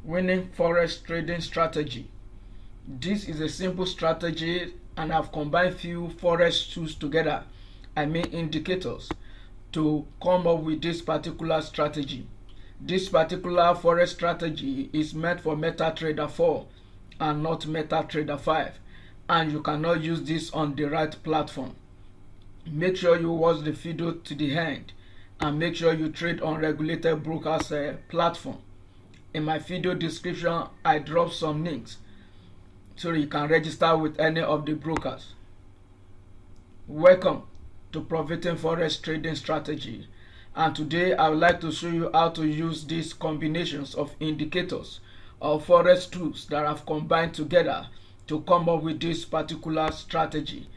Winning forex trading strategy. This is a simple strategy and I've combined few forex tools together, I mean indicators, to come up with this particular strategy. This particular forex strategy is meant for MetaTrader 4 and not MetaTrader 5, and you cannot use this on the right platform. Make sure you watch the video to the end and make sure you trade on regulated brokers platform. In my video description I drop some links so you can register with any of the brokers. Welcome to Profiting Forex Trading Strategy, and today I would like to show you how to use these combinations of indicators or forex tools that I've combined together to come up with this particular strategy.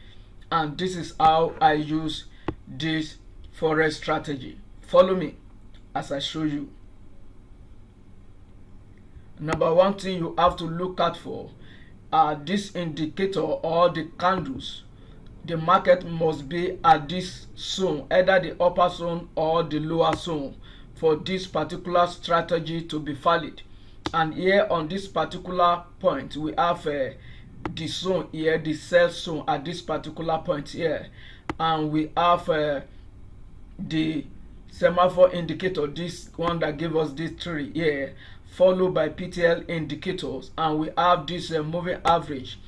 And this is how I use this forex strategy. Follow me as I show you. Number one thing you have to look out for are this indicator or the candles. The market must be at this zone, either the upper zone or the lower zone, for this particular strategy to be valid. And here on this particular point we have the zone here, the sell zone at this particular point here, and we have the semaphore indicator, this one that gave us this tree here, followed by PTL indicators, and we have this moving average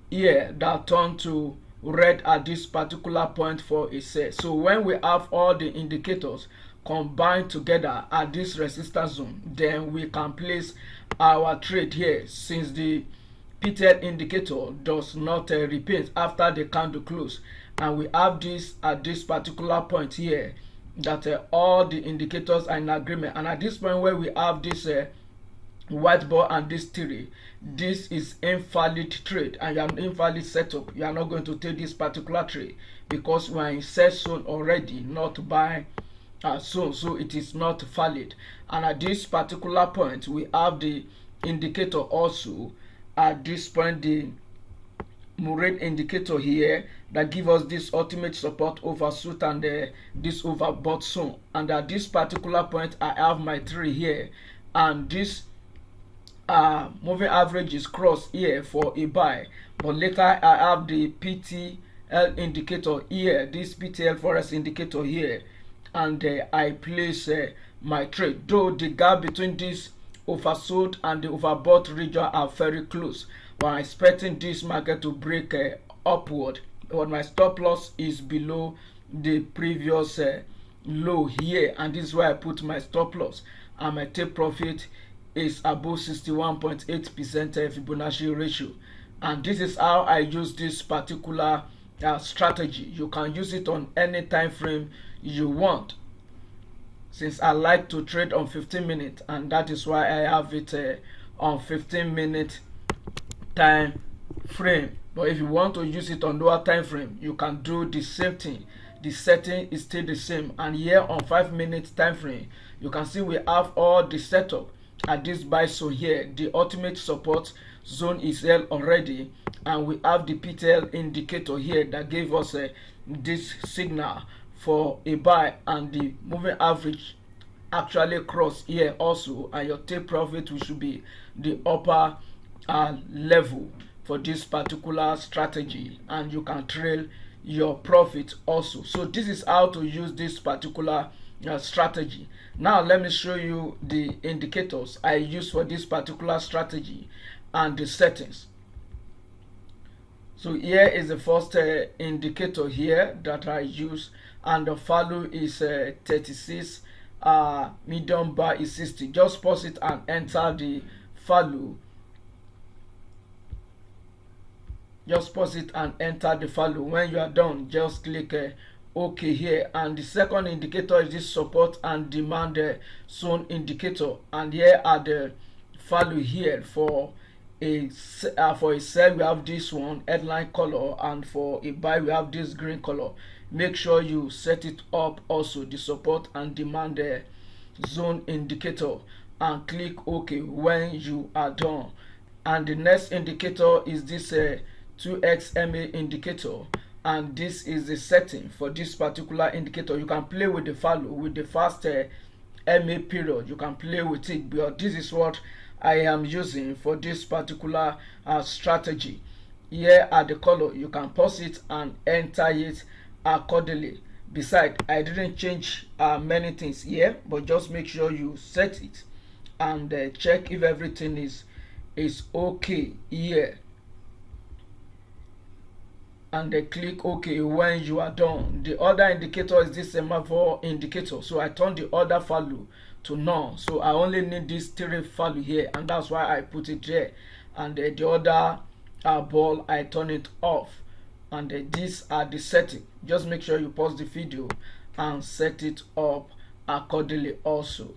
here that turned to red at this particular point for a sell. So when we have all the indicators combined together at this resistance zone, then we can place our trade here, since the PTL indicator does not repeat after the candle close, and we have this at this particular point here that all the indicators are in agreement. And at this point where we have this white ball and this theory, this is invalid trade and you are invalid setup. You are not going to take this particular trade because we are in sell zone already, not buy zone, so it is not valid. And at this particular point we have the indicator also at this point, the Murray indicator here that give us this ultimate support overshoot and this overbought zone. And at this particular point I have my tree here, and this moving average is crossed here for a buy, but later I have the PTL indicator here, this PTL forex indicator here, and I place my trade, though the gap between this oversold and the overbought region are very close. But I'm expecting this market to break upward, but my stop loss is below the previous low here, and this is where I put my stop loss, and my take profit is above 61.8% Fibonacci ratio. And this is how I use this particular strategy. You can use it on any time frame you want, since I like to trade on 15 minutes, and that is why I have it on 15-minute time frame. But if you want to use it on lower time frame, you can do the same thing. The setting is still the same. And here on 5-minute time frame, you can see we have all the setup at this buy zone here. The ultimate support zone is held already, and we have the PTL indicator here that gave us this signal for a buy, and the moving average actually crossed here also, and your take profit should be the upper level for this particular strategy, and you can trail your profit also. So this is how to use this particular strategy. Now let me show you the indicators I use for this particular strategy and the settings. So here is the first indicator here that I use, and the value is 36, medium bar is 60. Just pause it and enter the value. Just pause it and enter the value. When you are done, just click OK here. And the second indicator is this support and demand zone indicator, and here are the value here. For a sell we have this one headline color, and for a buy we have this green color. Make sure you set it up also, the support and demand zone indicator, and click OK when you are done. And the next indicator is this 2x MA indicator, and this is the setting for this particular indicator. You can play with the value with the fast MA period. You can play with it, but this is what I am using for this particular strategy. Here are the color. You can pause it and enter it accordingly. Besides, I didn't change many things here, but just make sure you set it and check if everything is okay here, and click OK when you are done. The other indicator is this semaphore indicator, so I turn the other value to none, so I only need this 3 value here, and that's why I put it there. And the other ball, I turn it off. And these are the setting. Just make sure you pause the video and set it up accordingly also.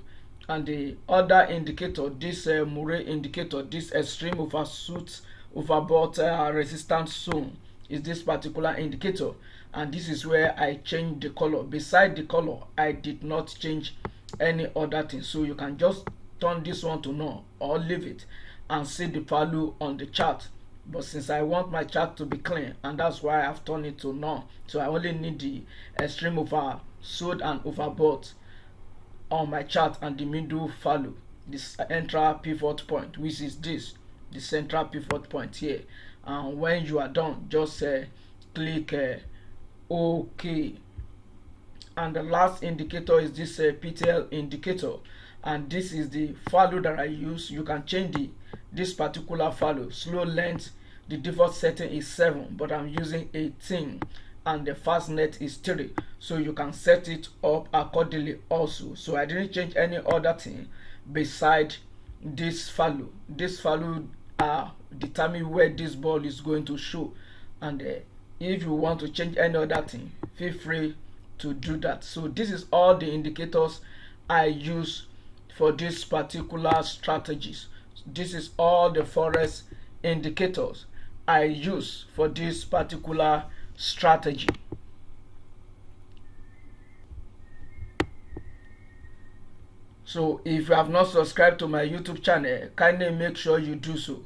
And the other indicator, this Murray indicator, this extreme overshoot overbought resistance zone, is this particular indicator, and this is where I change the color. Beside the color, I did not change any other thing, so you can just turn this one to none or leave it and see the value on the chart. But since I want my chart to be clean, and that's why I've turned it to none, so I only need the extreme oversold and overbought on my chart and the middle value, this central pivot point, which is this, the central pivot point here. And when you are done, just click OK. And the last indicator is this PTL indicator, and this is the value that I use. You can change this particular value. Slow length, the default setting is 7, but I'm using 18, and the fast net is 3, so you can set it up accordingly also. So I didn't change any other thing beside this value. This value determine where this ball is going to show, and if you want to change any other thing, feel free to do that. So this is all the indicators I use for this particular strategies. This is all the forex indicators I use for this particular strategy. So if you have not subscribed to my YouTube channel, kindly make sure you do so.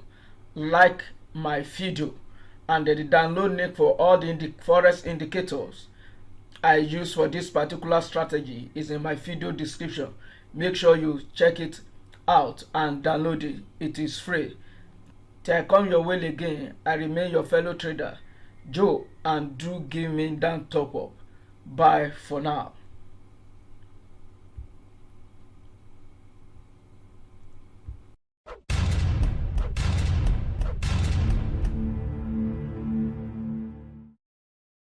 Like my video, and the download link for all the forex indicators I use for this particular strategy is in my video description. Make sure you check it out and download it. It is free. Till I come your way again, I remain your fellow trader, Joe, and do give me that top up. Bye for now.